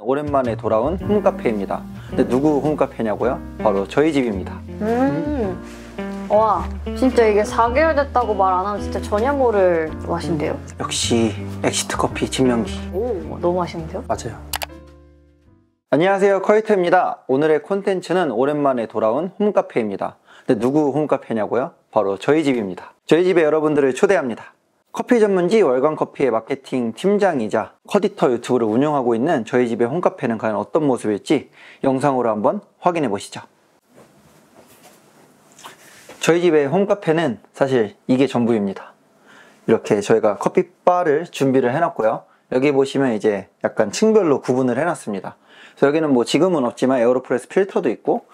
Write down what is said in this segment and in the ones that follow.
오랜만에 돌아온 홈카페입니다. 근데 누구 홈카페냐고요? 바로 저희 집입니다. 와, 진짜 이게 4개월 됐다고 말 안 하면 진짜 전혀 모를 맛인데요? 역시 엑시트 커피 증명기. 오, 너무 맛있는데요? 맞아요. 안녕하세요, 커이터입니다. 오늘의 콘텐츠는 오랜만에 돌아온 홈카페입니다. 근데 누구 홈카페냐고요? 바로 저희 집입니다. 저희 집에 여러분들을 초대합니다. 커피 전문지 월간커피의 마케팅 팀장이자 커디터 유튜브를 운영하고 있는 저희 집의 홈카페는 과연 어떤 모습일지 영상으로 한번 확인해 보시죠. 저희 집의 홈카페는 사실 이게 전부입니다. 이렇게 저희가 커피바를 준비를 해놨고요. 여기 보시면 이제 약간 층별로 구분을 해놨습니다. 그래서 여기는 뭐 지금은 없지만 에어로프레스 필터도 있고,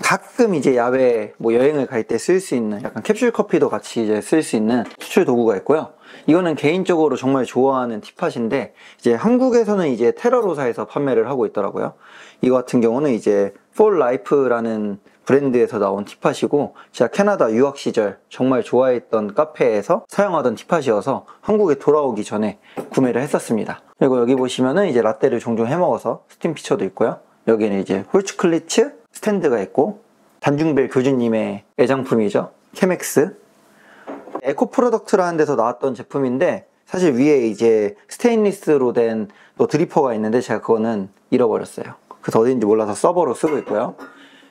가끔 이제 야외 뭐 여행을 갈 때 쓸 수 있는 약간 캡슐 커피도 같이 이제 쓸 수 있는 수출 도구가 있고요. 이거는 개인적으로 정말 좋아하는 티팟인데, 이제 한국에서는 이제 테라로사에서 판매를 하고 있더라고요. 이거 같은 경우는 이제 For Life라는 브랜드에서 나온 티팟이고, 제가 캐나다 유학 시절 정말 좋아했던 카페에서 사용하던 티팟이어서 한국에 돌아오기 전에 구매를 했었습니다. 그리고 여기 보시면은 이제 라떼를 종종 해 먹어서 스팀 피처도 있고요. 여기는 이제 홀츠클리츠 스탠드가 있고, 단중벨 교주님의 애장품이죠. 케맥스. 에코 프로덕트라는 데서 나왔던 제품인데, 사실 위에 이제 스테인리스로 된 또 드리퍼가 있는데 제가 그거는 잃어버렸어요. 그래서 어디인지 몰라서 서버로 쓰고 있고요.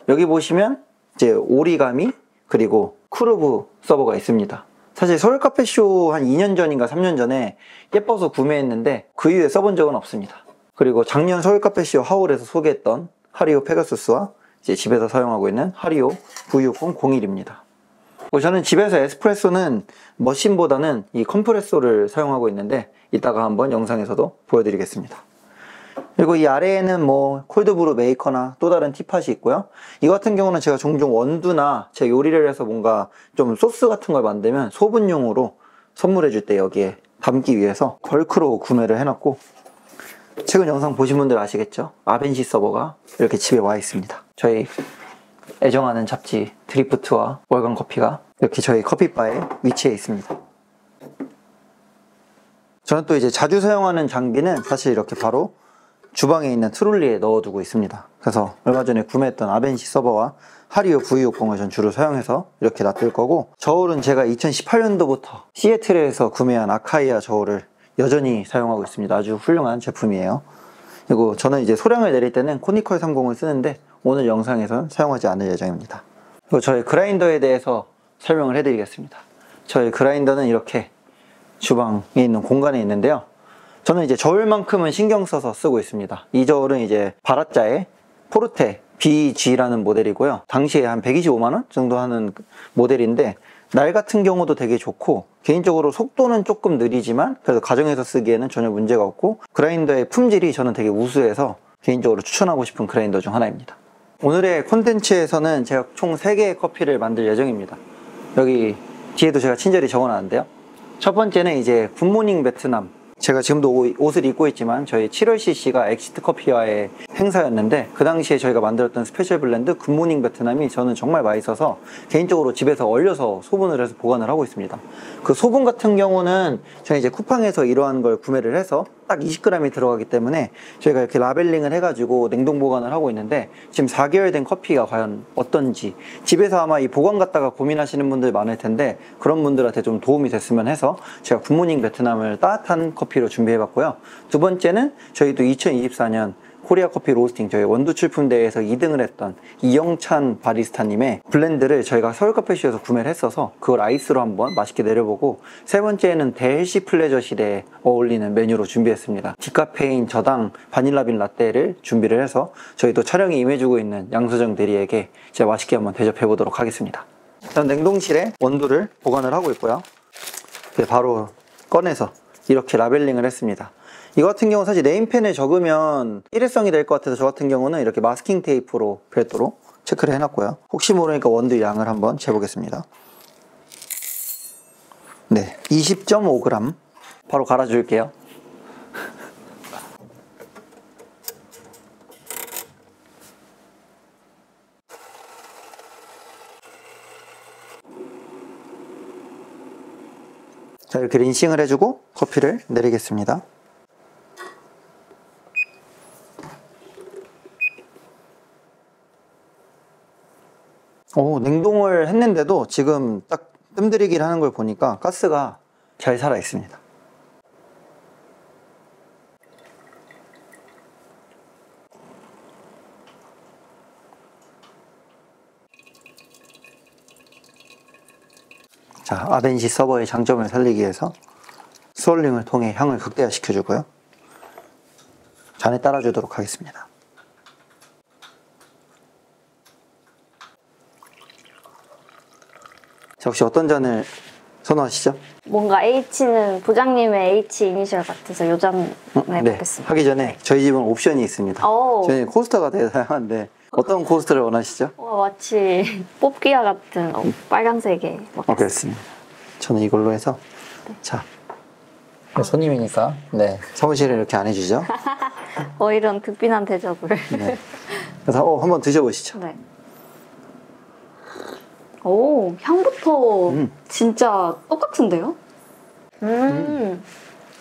여기 보시면 이제 오리가미 그리고 쿠르브 서버가 있습니다. 사실 서울카페쇼 한 2년 전인가 3년 전에 예뻐서 구매했는데 그 이후에 써본 적은 없습니다. 그리고 작년 서울카페쇼 하울에서 소개했던 하리오 페가수스와 이제 집에서 사용하고 있는 하리오 V6001입니다. 저는 집에서 에스프레소는 머신보다는 이 컴프레소를 사용하고 있는데 이따가 한번 영상에서도 보여드리겠습니다. 그리고 이 아래에는 뭐 콜드브루 메이커나 또 다른 티팟이 있고요. 이 같은 경우는 제가 종종 원두나 제 요리를 해서 뭔가 좀 소스 같은 걸 만들면 소분용으로 선물해 줄 때 여기에 담기 위해서 벌크로 구매를 해놨고, 최근 영상 보신 분들 아시겠죠? 아벤시 서버가 이렇게 집에 와 있습니다. 저희 애정하는 잡지 드리프트와 월간 커피가 이렇게 저희 커피바에 위치해 있습니다. 저는 또 이제 자주 사용하는 장비는 사실 이렇게 바로 주방에 있는 트롤리에 넣어두고 있습니다. 그래서 얼마 전에 구매했던 아벤시 서버와 하리오 V60을 전 주로 사용해서 이렇게 놔둘 거고, 저울은 제가 2018년도부터 시애틀에서 구매한 아카이아 저울을 여전히 사용하고 있습니다. 아주 훌륭한 제품이에요. 그리고 저는 이제 소량을 내릴 때는 코니컬 30을 쓰는데 오늘 영상에서는 사용하지 않을 예정입니다. 그리고 저희 그라인더에 대해서 설명을 해드리겠습니다. 저희 그라인더는 이렇게 주방에 있는 공간에 있는데요. 저는 이제 저울만큼은 신경 써서 쓰고 있습니다. 이 저울은 이제 바라짜의 포르테 BG라는 모델이고요. 당시에 한 125만원 정도 하는 모델인데, 날 같은 경우도 되게 좋고, 개인적으로 속도는 조금 느리지만 그래도 가정에서 쓰기에는 전혀 문제가 없고, 그라인더의 품질이 저는 되게 우수해서 개인적으로 추천하고 싶은 그라인더 중 하나입니다. 오늘의 콘텐츠에서는 제가 총 3개의 커피를 만들 예정입니다. 여기 뒤에도 제가 친절히 적어놨는데요. 첫 번째는 이제 굿모닝 베트남. 제가 지금도 옷을 입고 있지만 저희 7월 CC가 엑시트 커피와의 행사였는데, 그 당시에 저희가 만들었던 스페셜 블렌드 굿모닝 베트남이 저는 정말 맛있어서 개인적으로 집에서 얼려서 소분을 해서 보관을 하고 있습니다. 그 소분 같은 경우는 저희 이제 쿠팡에서 이러한 걸 구매를 해서 딱 20g이 들어가기 때문에 저희가 이렇게 라벨링을 해가지고 냉동 보관을 하고 있는데, 지금 4개월 된 커피가 과연 어떤지 집에서 아마 이 보관 갖다가 고민하시는 분들 많을 텐데, 그런 분들한테 좀 도움이 됐으면 해서 제가 굿모닝 베트남을 따뜻한 커피로 준비해봤고요. 두 번째는 저희도 2024년 코리아 커피 로스팅 저희 원두 출품대회에서 2등을 했던 이영찬 바리스타님의 블렌드를 저희가 서울카페쇼에서 구매를 했어서 그걸 아이스로 한번 맛있게 내려보고, 세 번째는 대헬시 플레저 시대에 어울리는 메뉴로 준비했습니다. 디카페인 저당 바닐라빈 라떼를 준비를 해서 저희도 촬영에 임해주고 있는 양소정 대리에게 제가 맛있게 한번 대접해 보도록 하겠습니다. 일단 냉동실에 원두를 보관을 하고 있고요. 바로 꺼내서 이렇게 라벨링을 했습니다. 이거 같은 경우 사실 네임펜에 적으면 일회성이 될 것 같아서 저 같은 경우는 이렇게 마스킹 테이프로 별도로 체크를 해놨고요. 혹시 모르니까 원두 양을 한번 재보겠습니다. 네, 20.5g 바로 갈아줄게요. 자, 이렇게 린싱을 해주고 커피를 내리겠습니다. 냉동을 했는데도 지금 딱 뜸들이기를 하는 걸 보니까 가스가 잘 살아 있습니다. 자, 아벤시 서버의 장점을 살리기 위해서 스월링을 통해 향을 극대화시켜 주고요. 잔에 따라주도록 하겠습니다. 자, 혹시 어떤 잔을 선호하시죠? 뭔가 H는 부장님의 H 이니셜 같아서 요 잔 해보겠습니다. 하기 전에 저희 집은 옵션이 있습니다. 오. 저희 코스터가 되게 다양한데 어떤 코스터를 원하시죠? 마치 뽑기와 같은 빨간색의 그렇습니다. 저는 이걸로 해서 자, 손님이니까 사무실에 이렇게 안 해주죠? 이런 극빈한 대접을. 네. 그래서 한번 드셔보시죠. 네. 오, 향부터 진짜 똑같은데요?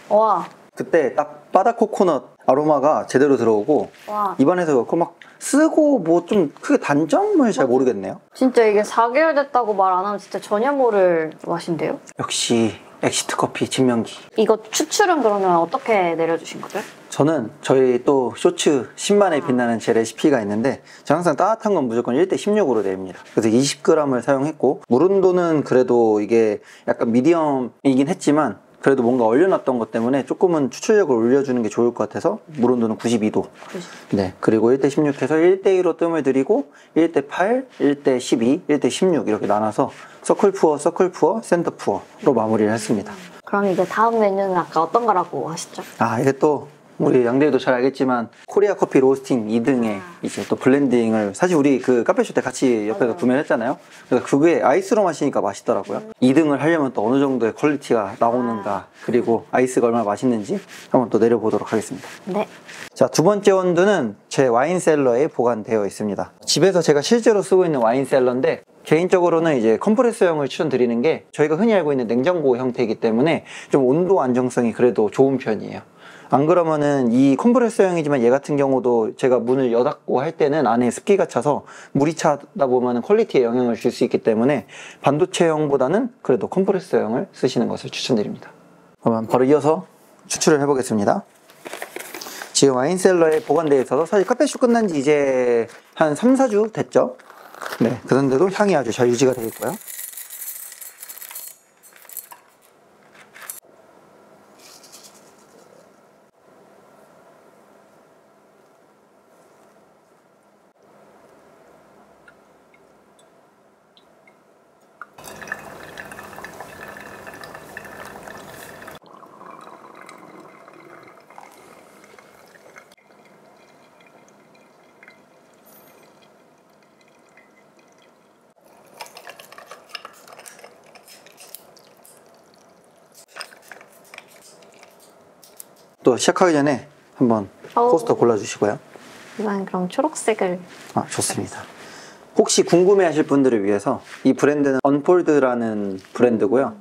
와. 그때 딱 바다 코코넛 아로마가 제대로 들어오고 와. 입안에서 막 쓰고 뭐 좀 크게 단점을 잘 모르겠네요. 진짜 이게 4개월 됐다고 말 안 하면 진짜 전혀 모를 맛인데요? 역시 엑시트 커피 진명기. 이거 추출은 그러면 어떻게 내려주신 거예요? 저는 저희 또 쇼츠 10만에 빛나는 제 레시피가 있는데 저 항상 따뜻한 건 무조건 1대16으로 냅니다. 그래서 20g을 사용했고 물 온도는 그래도 이게 약간 미디엄이긴 했지만 그래도 뭔가 얼려놨던 것 때문에 조금은 추출력을 올려주는 게 좋을 것 같아서 물 온도는 92도. 네, 그리고 1대16 해서 1대2로 뜸을 들이고 1대8, 1대12, 1대16 이렇게 나눠서 서클 푸어, 센터 푸어로 마무리를 했습니다. 그럼 이제 다음 메뉴는 아까 어떤 거라고 하셨죠? 이게 또 우리 양대리도 잘 알겠지만 코리아 커피 로스팅 2등의 이제 또 블렌딩을 사실 우리 그 카페쇼 때 같이 옆에서 구매를 했잖아요. 그래서 그게 아이스로 마시니까 맛있더라고요. 2등을 하려면 또 어느 정도의 퀄리티가 나오는가, 그리고 아이스가 얼마나 맛있는지 한번 또 내려보도록 하겠습니다. 네. 자, 두 번째 원두는 제 와인셀러에 보관되어 있습니다. 집에서 제가 실제로 쓰고 있는 와인셀러인데 개인적으로는 이제 컴프레서형을 추천드리는 게 저희가 흔히 알고 있는 냉장고 형태이기 때문에 좀 온도 안정성이 그래도 좋은 편이에요. 안 그러면은 이 컴프레서형이지만 얘 같은 경우도 제가 문을 여닫고 할 때는 안에 습기가 차서 물이 차다 보면 퀄리티에 영향을 줄 수 있기 때문에 반도체형보다는 그래도 컴프레서형을 쓰시는 것을 추천드립니다. 그러면 바로 이어서 추출을 해보겠습니다. 지금 와인셀러에 보관되어 있어서 사실 카페쇼 끝난 지 이제 한 3, 4주 됐죠? 네, 그런데도 향이 아주 잘 유지가 되어 있고요. 또 시작하기 전에 한번 코스터 골라주시고요. 이건 그럼 초록색을. 좋습니다. 혹시 궁금해하실 분들을 위해서 이 브랜드는 언폴드라는 브랜드고요.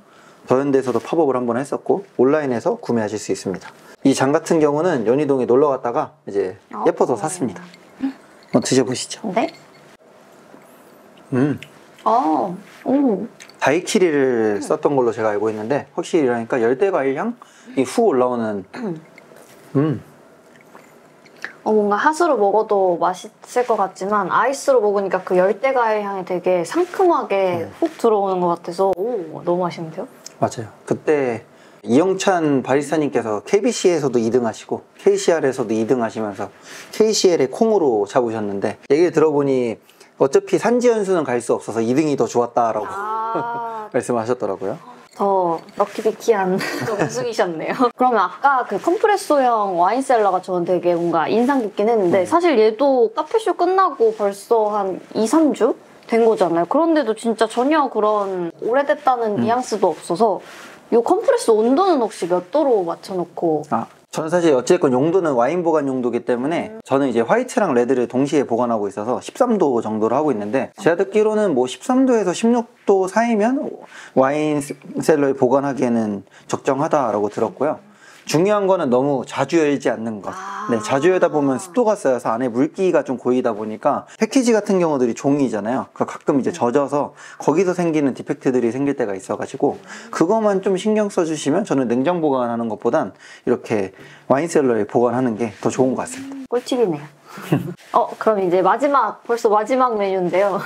더현대에서도 팝업을 한번 했었고 온라인에서 구매하실 수 있습니다. 이 잔 같은 경우는 연희동에 놀러 갔다가 이제 예뻐서 샀습니다. 한번 드셔보시죠. 네. 오. 다이키리를 썼던 걸로 제가 알고 있는데 확실히 이러니까 열대과일 향이 훅 올라오는. 뭔가 핫으로 먹어도 맛있을 것 같지만 아이스로 먹으니까 그 열대과일 향이 되게 상큼하게 훅 들어오는 것 같아서 너무 맛있는데요? 맞아요. 그때 이영찬 바리스타님께서 KBC에서도 2등 하시고 KCR에서도 2등 하시면서 KCL의 콩으로 잡으셨는데 얘기를 들어보니 어차피 산지 연수는 갈 수 없어서 2등이 더 좋았다라고 말씀하셨더라고요. 더 럭키비키한 우승이셨네요. 그러면 아까 그 컴프레소형 와인셀러가 저는 되게 뭔가 인상 깊긴 했는데 사실 얘도 카페쇼 끝나고 벌써 한 2, 3주 된 거잖아요. 그런데도 진짜 전혀 그런 오래됐다는 뉘앙스도 없어서 이 컴프레소 온도는 혹시 몇 도로 맞춰놓고? 저는 사실 어찌됐건 용도는 와인 보관 용도이기 때문에 저는 이제 화이트랑 레드를 동시에 보관하고 있어서 13도 정도로 하고 있는데 제가 듣기로는 뭐 13도에서 16도 사이면 와인 셀러에 보관하기에는 적정하다라고 들었고요. 중요한 거는 너무 자주 열지 않는 것. 네, 자주 열다 보면 습도가 쌓여서 안에 물기가 좀 고이다 보니까 패키지 같은 경우들이 종이잖아요. 가끔 이제 젖어서 거기서 생기는 디펙트들이 생길 때가 있어가지고 그것만 좀 신경 써주시면 저는 냉장 보관하는 것보단 이렇게 와인셀러에 보관하는 게 더 좋은 것 같습니다. 꿀팁이네요. 그럼 이제 벌써 마지막 메뉴인데요.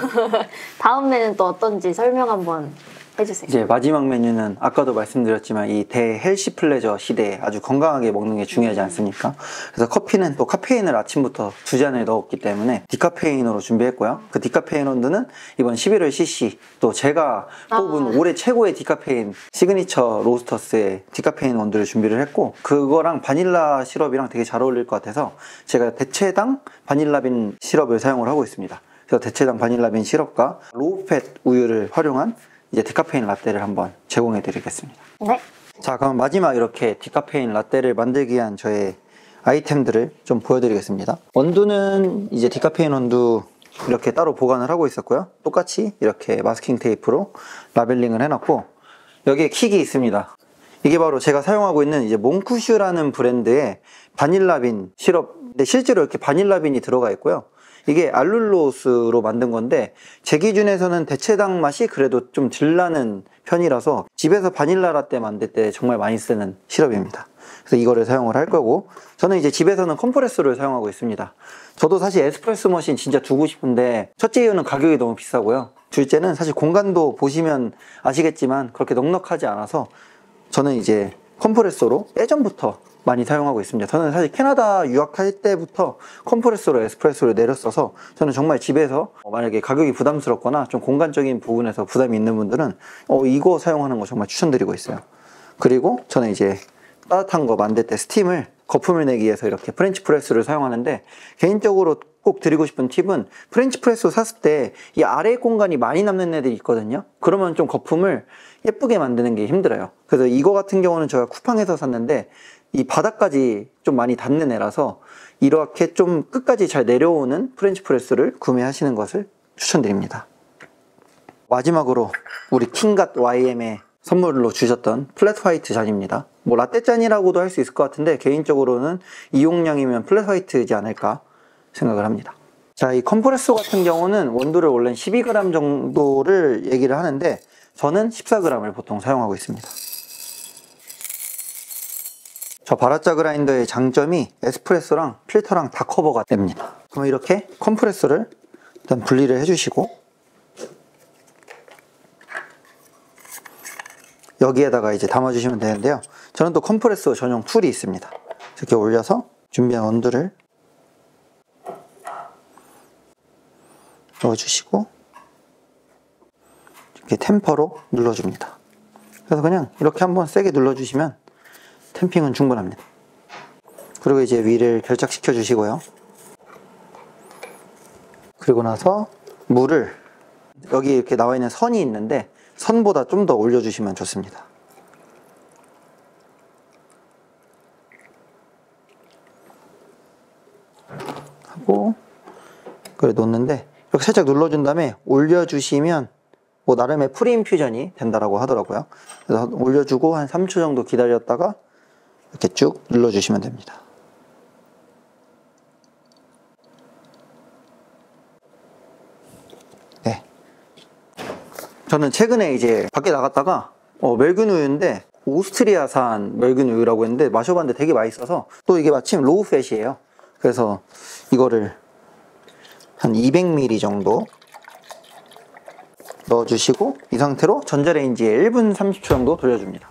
다음 메뉴는 또 어떤지 설명 한번 해주세요. 이제 마지막 메뉴는 아까도 말씀드렸지만 이 대헬시 플레저 시대에 아주 건강하게 먹는 게 중요하지 않습니까? 그래서 커피는 또 카페인을 아침부터 2잔을 넣었기 때문에 디카페인으로 준비했고요. 그 디카페인 원두는 이번 11월 CC 또 제가 뽑은 올해 최고의 디카페인 시그니처 로스터스의 디카페인 원두를 준비를 했고 그거랑 바닐라 시럽이랑 되게 잘 어울릴 것 같아서 제가 대체당 바닐라빈 시럽을 사용을 하고 있습니다. 그래서 대체당 바닐라빈 시럽과 로우팻 우유를 활용한 이제 디카페인 라떼를 한번 제공해 드리겠습니다. 네. 자, 그럼 마지막 이렇게 디카페인 라떼를 만들기 위한 저의 아이템들을 좀 보여드리겠습니다. 원두는 이제 디카페인 원두 이렇게 따로 보관을 하고 있었고요. 똑같이 이렇게 마스킹 테이프로 라벨링을 해놨고 여기에 킥이 있습니다. 이게 바로 제가 사용하고 있는 이제 몽쿠슈라는 브랜드의 바닐라빈 시럽. 근데 실제로 이렇게 바닐라빈이 들어가 있고요. 이게 알룰로스로 만든 건데 제 기준에서는 대체당 맛이 그래도 좀 덜 나는 편이라서 집에서 바닐라 라떼 만들 때 정말 많이 쓰는 시럽입니다. 그래서 이거를 사용을 할 거고 저는 이제 집에서는 컴프레소를 사용하고 있습니다. 저도 사실 에스프레소 머신 진짜 두고 싶은데 첫째 이유는 가격이 너무 비싸고요. 둘째는 사실 공간도 보시면 아시겠지만 그렇게 넉넉하지 않아서 저는 이제 컴프레소로 예전부터 많이 사용하고 있습니다. 저는 사실 캐나다 유학할 때부터 컴프레소로 에스프레소를 내렸어서 저는 정말 집에서 만약에 가격이 부담스럽거나 좀 공간적인 부분에서 부담이 있는 분들은 이거 사용하는 거 정말 추천드리고 있어요. 그리고 저는 이제 따뜻한 거 만들 때 스팀을 거품을 내기 위해서 이렇게 프렌치 프레스를 사용하는데 개인적으로 꼭 드리고 싶은 팁은 프렌치 프레스 샀을 때 이 아래 공간이 많이 남는 애들이 있거든요. 그러면 좀 거품을 예쁘게 만드는 게 힘들어요. 그래서 이거 같은 경우는 제가 쿠팡에서 샀는데 이 바닥까지 좀 많이 닿는 애라서 이렇게 좀 끝까지 잘 내려오는 프렌치 프레스를 구매하시는 것을 추천드립니다. 마지막으로 우리 킹갓 YM의 선물로 주셨던 플랫 화이트 잔입니다. 뭐 라떼 잔이라고도 할 수 있을 것 같은데 개인적으로는 이용량이면 플랫 화이트이지 않을까 생각을 합니다. 자, 이 컴프레소 같은 경우는 원두를 원래 12g 정도를 얘기를 하는데 저는 14g을 보통 사용하고 있습니다. 저 바라짜 그라인더의 장점이 에스프레소랑 필터랑 다 커버가 됩니다. 그럼 이렇게 컴프레소를 일단 분리를 해주시고 여기에다가 이제 담아주시면 되는데요. 저는 또 컴프레소 전용 툴이 있습니다. 이렇게 올려서 준비한 원두를 넣어주시고 이렇게 템퍼로 눌러줍니다. 그래서 그냥 이렇게 한번 세게 눌러주시면 템핑은 충분합니다. 그리고 이제 위를 결착시켜 주시고요. 그리고 나서 물을 여기 이렇게 나와 있는 선이 있는데 선보다 좀 더 올려주시면 좋습니다. 하고 그걸 놓는데 이렇게 살짝 눌러준 다음에 올려주시면 뭐 나름의 프리인퓨전이 된다라고 하더라고요. 그래서 올려주고 한 3초 정도 기다렸다가 이렇게 쭉 눌러주시면 됩니다. 네. 저는 최근에 이제 밖에 나갔다가 멸균 우유인데 오스트리아산 멸균 우유라고 했는데 마셔봤는데 되게 맛있어서 또 이게 마침 로우팻이에요. 그래서 이거를 한 200ml 정도 넣어주시고 이 상태로 전자레인지에 1분 30초 정도 돌려줍니다.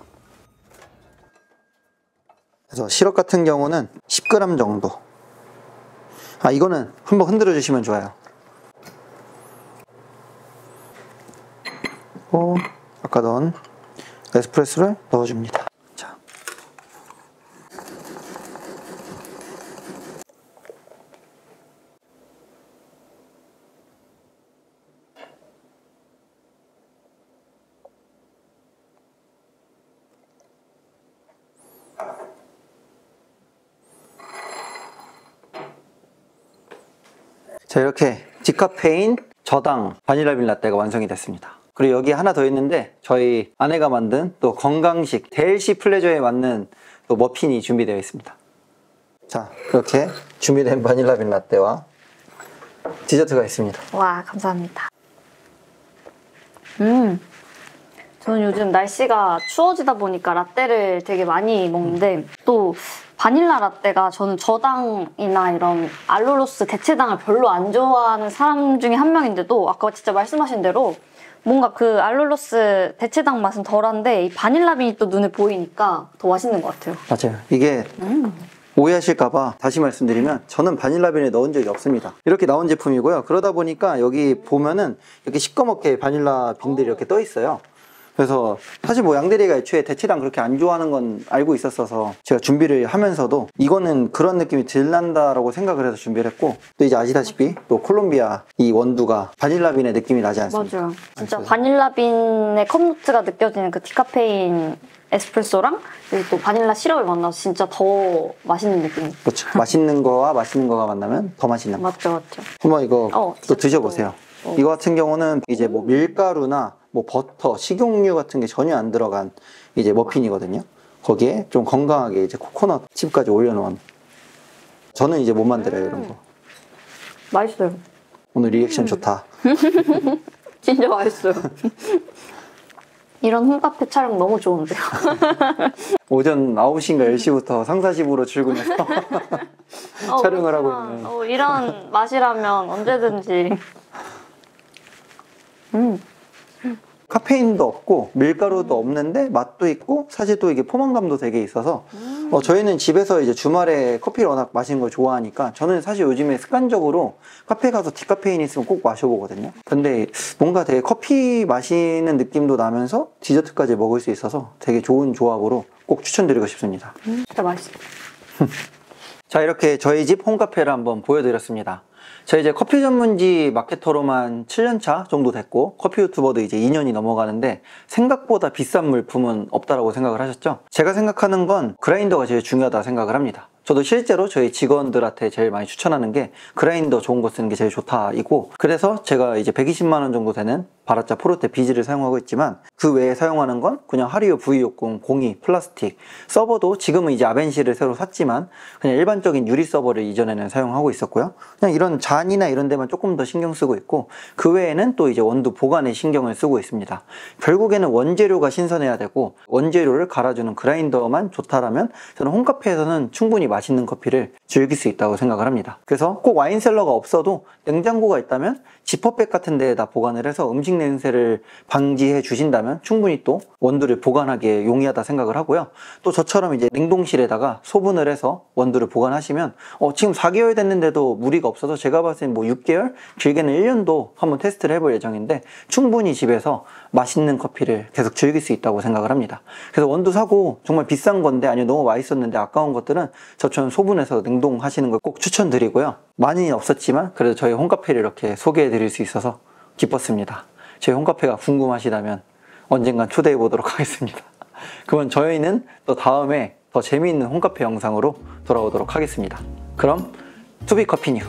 그래서 시럽 같은 경우는 10g 정도. 이거는 한번 흔들어 주시면 좋아요. 그리고 아까 넣은 에스프레소를 넣어줍니다. 자. 자, 이렇게 디카페인 저당 바닐라빈 라떼가 완성이 됐습니다. 그리고 여기 하나 더 있는데 저희 아내가 만든 또 건강식 델시 플레저에 맞는 또 머핀이 준비되어 있습니다. 자, 이렇게 준비된 바닐라빈 라떼와 디저트가 있습니다. 와, 감사합니다. 저는 요즘 날씨가 추워지다 보니까 라떼를 되게 많이 먹는데 또 바닐라 라떼가 저는 저당이나 이런 알룰로스 대체당을 별로 안 좋아하는 사람 중에 한 명인데도 아까 진짜 말씀하신 대로 뭔가 그 알룰로스 대체당 맛은 덜한데 이 바닐라빈이 또 눈에 보이니까 더 맛있는 것 같아요. 맞아요. 이게 오해하실까봐 다시 말씀드리면 저는 바닐라빈에 넣은 적이 없습니다. 이렇게 나온 제품이고요. 그러다 보니까 여기 보면은 이렇게 시꺼멓게 바닐라 빈들이 이렇게 떠 있어요. 그래서 사실 뭐 양대리가 애초에 대체당 그렇게 안 좋아하는 건 알고 있었어서 제가 준비를 하면서도 이거는 그런 느낌이 덜 난다라고 생각을 해서 준비를 했고, 또 이제 아시다시피 또 콜롬비아 이 원두가 바닐라빈의 느낌이 나지 않습니까? 맞아요. 진짜 바닐라빈의 컵노트가 느껴지는 그 디카페인 에스프레소랑 그리고 또 바닐라 시럽을 만나서 진짜 더 맛있는 느낌. 그렇죠. 맛있는 거와 맛있는 거가 만나면 더 맛있는 거. 맞죠, 맞죠. 한번 이거 또 진짜 드셔보세요. 이거 같은 경우는 이제 뭐 밀가루나 뭐 버터, 식용유 같은 게 전혀 안 들어간 이제 머핀이거든요. 거기에 좀 건강하게 이제 코코넛 칩까지 올려놓은. 저는 이제 못 만들어요, 이런 거. 맛있어요. 오늘 리액션 좋다. 진짜 맛있어요. 이런 홈카페 촬영 너무 좋은데요. 오전 9시인가 10시부터 상사집으로 출근해서 촬영을 하고 있는. 이런 맛이라면 언제든지. 카페인도 없고 밀가루도 없는데 맛도 있고 사실 또 이게 포만감도 되게 있어서 저희는 집에서 이제 주말에 커피를 워낙 마시는 걸 좋아하니까 저는 사실 요즘에 습관적으로 카페 가서 디카페인 있으면 꼭 마셔보거든요. 근데 뭔가 되게 커피 마시는 느낌도 나면서 디저트까지 먹을 수 있어서 되게 좋은 조합으로 꼭 추천드리고 싶습니다. 진짜 맛있어요. 자, 이렇게 저희 집 홈카페를 한번 보여드렸습니다. 저희 이제 커피 전문지 마케터로만 7년차 정도 됐고 커피 유튜버도 이제 2년이 넘어가는데 생각보다 비싼 물품은 없다라고 생각을 하셨죠? 제가 생각하는 건 그라인더가 제일 중요하다 생각을 합니다. 저도 실제로 저희 직원들한테 제일 많이 추천하는 게 그라인더 좋은 거 쓰는 게 제일 좋다 이고, 그래서 제가 이제 120만 원 정도 되는 바라짜 포르테 비즈를 사용하고 있지만 그 외에 사용하는 건 그냥 하리오 V60 02 플라스틱 서버도 지금은 이제 아벤시를 새로 샀지만 그냥 일반적인 유리 서버를 이전에는 사용하고 있었고요. 그냥 이런 잔이나 이런 데만 조금 더 신경 쓰고 있고, 그 외에는 또 이제 원두 보관에 신경을 쓰고 있습니다. 결국에는 원재료가 신선해야 되고 원재료를 갈아주는 그라인더만 좋다라면 저는 홈카페에서는 충분히 맛있는 커피를 즐길 수 있다고 생각을 합니다. 그래서 꼭 와인셀러가 없어도 냉장고가 있다면 지퍼백 같은 데에다 보관을 해서 음식 냄새를 방지해 주신다면 충분히 또 원두를 보관하기에 용이하다 생각을 하고요. 또 저처럼 이제 냉동실에다가 소분을 해서 원두를 보관하시면 지금 4개월 됐는데도 무리가 없어서 제가 봤을 땐 뭐 6개월? 길게는 1년도 한번 테스트를 해볼 예정인데 충분히 집에서 맛있는 커피를 계속 즐길 수 있다고 생각을 합니다. 그래서 원두 사고 정말 비싼 건데 아니면 너무 맛있었는데 아까운 것들은 저처럼 소분해서 냉동하시는 걸 꼭 추천드리고요. 많이는 없었지만 그래도 저희 홈카페를 이렇게 소개해 드릴 수 있어서 기뻤습니다. 저희 홈카페가 궁금하시다면 언젠간 초대해 보도록 하겠습니다. 그러면 저희는 또 다음에 더 재미있는 홈카페 영상으로 돌아오도록 하겠습니다. 그럼 투비 커피 뉴